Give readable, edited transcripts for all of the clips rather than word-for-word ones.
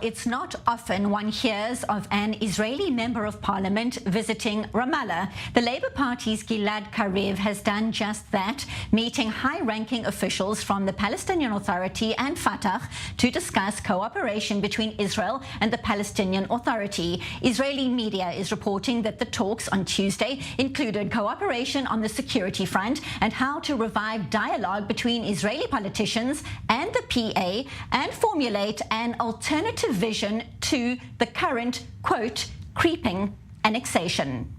It's not often one hears of an Israeli member of parliament visiting Ramallah. The Labour Party's Gilad Kariv has done just that, meeting high-ranking officials from the Palestinian Authority and Fatah to discuss cooperation between Israel and the Palestinian Authority. Israeli media is reporting that the talks on Tuesday included cooperation on the security front and how to revive dialogue between Israeli politicians and the PA and formulate an alternative vision to the current, quote, creeping annexation.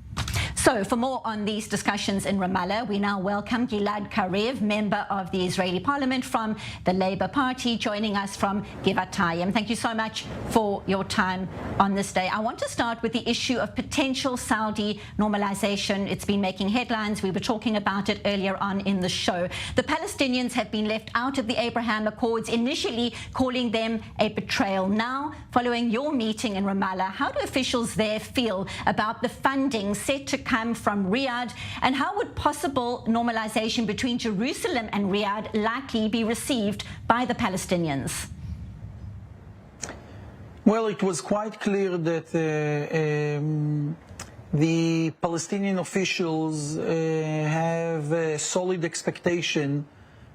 So for more on these discussions in Ramallah, we now welcome Gilad Kariv, member of the Israeli parliament from the Labour Party, joining us from Givatayim. Thank you so much for your time on this day. I want to start with the issue of potential Saudi normalization. It's been making headlines. We were talking about it earlier on in the show. The Palestinians have been left out of the Abraham Accords, initially calling them a betrayal. Now, following your meeting in Ramallah, how do officials there feel about the funding set to come from Riyadh, and how would possible normalization between Jerusalem and Riyadh likely be received by the Palestinians? Well, it was quite clear that the Palestinian officials have a solid expectation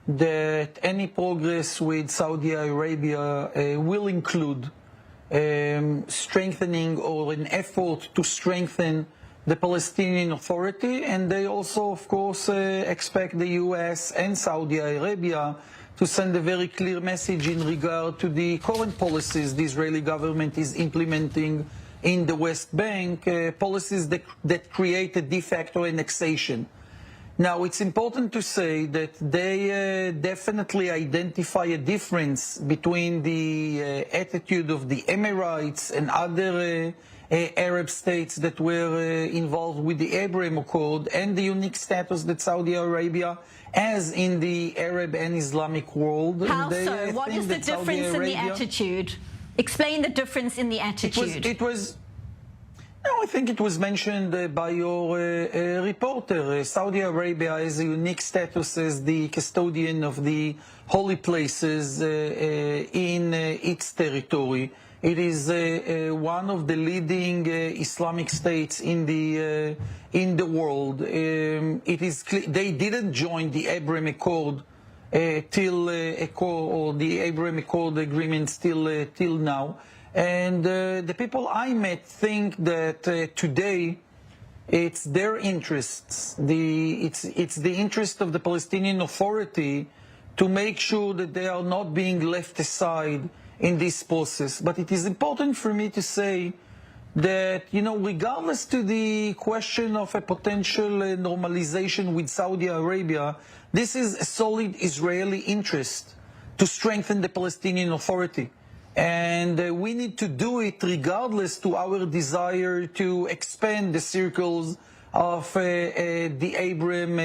that any progress with Saudi Arabia will include strengthening or an effort to strengthen the Palestinian Authority, and they also, of course, expect the US and Saudi Arabia to send a very clear message in regard to the current policies the Israeli government is implementing in the West Bank, policies that create a de facto annexation. Now, it's important to say that they definitely identify a difference between the attitude of the Emirates and other Arab states that were involved with the Abraham Accord and the unique status that Saudi Arabia has in the Arab and Islamic world. How so? What is the difference in the attitude? Explain the difference in the attitude. No, I think it was mentioned by your reporter. Saudi Arabia has a unique status as the custodian of the holy places in its territory. It is one of the leading Islamic states in the world. They didn't join the Abraham Accord or the Abraham Accord agreement till now. And the people I met think that today it's their interests. It's the interest of the Palestinian Authority to make sure that they are not being left aside in this process. But it is important for me to say that, regardless to the question of a potential normalization with Saudi Arabia, this is a solid Israeli interest to strengthen the Palestinian Authority. And we need to do it regardless to our desire to expand the circles of the Abraham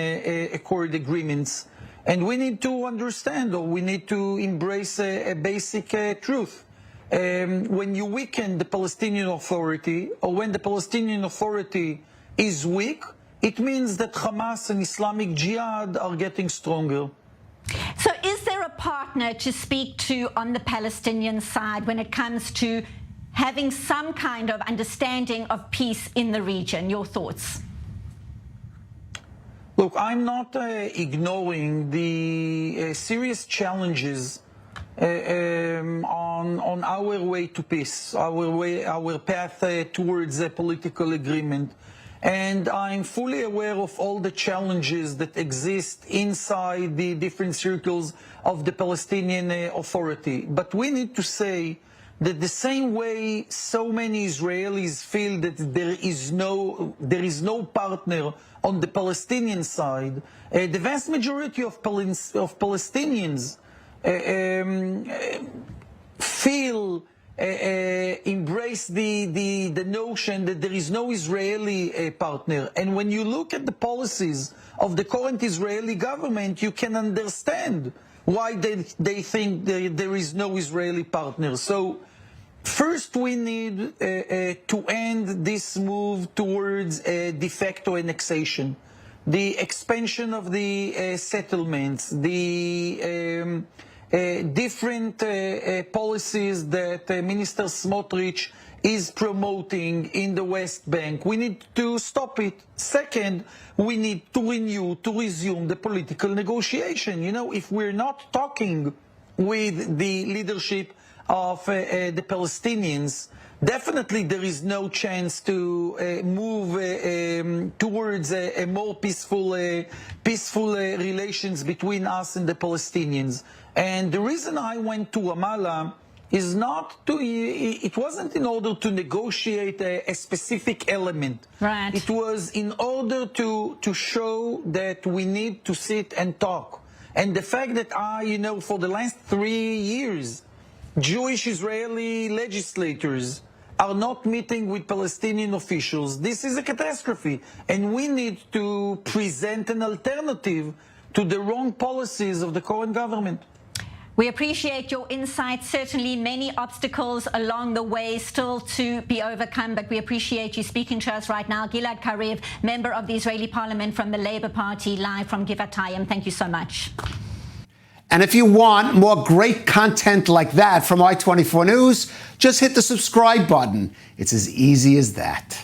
Accord agreements. And we need to understand, or we need to embrace a basic truth. When you weaken the Palestinian Authority, or when the Palestinian Authority is weak, it means that Hamas and Islamic Jihad are getting stronger. So is there a partner to speak to on the Palestinian side when it comes to having some kind of understanding of peace in the region? Your thoughts? Look, I'm not ignoring the serious challenges on our way to peace, our path towards a political agreement. And I'm fully aware of all the challenges that exist inside the different circles of the Palestinian Authority. But we need to say that the same way so many Israelis feel that there is no partner on the Palestinian side, the vast majority of Palestinians embrace the notion that there is no Israeli partner. And when you look at the policies of the current Israeli government, you can understand why they think there is no Israeli partner. So first we need to end this move towards de facto annexation, the expansion of the settlements, the different policies that Minister Smotrich is promoting in the West Bank. We need to stop it. Second, we need to resume the political negotiation. You know, if we're not talking with the leadership of the Palestinians, definitely there is no chance to move towards a more peaceful relations between us and the Palestinians. And the reason I went to Ramallah is it wasn't in order to negotiate a specific element. Right. It was in order to show that we need to sit and talk. And the fact that for the last 3 years, Jewish Israeli legislators are not meeting with Palestinian officials, this is a catastrophe. And we need to present an alternative to the wrong policies of the current government. We appreciate your insights. Certainly many obstacles along the way still to be overcome, but we appreciate you speaking to us right now. Gilad Kariv, member of the Israeli Parliament from the Labour Party, live from Givatayim. Thank you so much. And if you want more great content like that from I-24 News, just hit the subscribe button. It's as easy as that.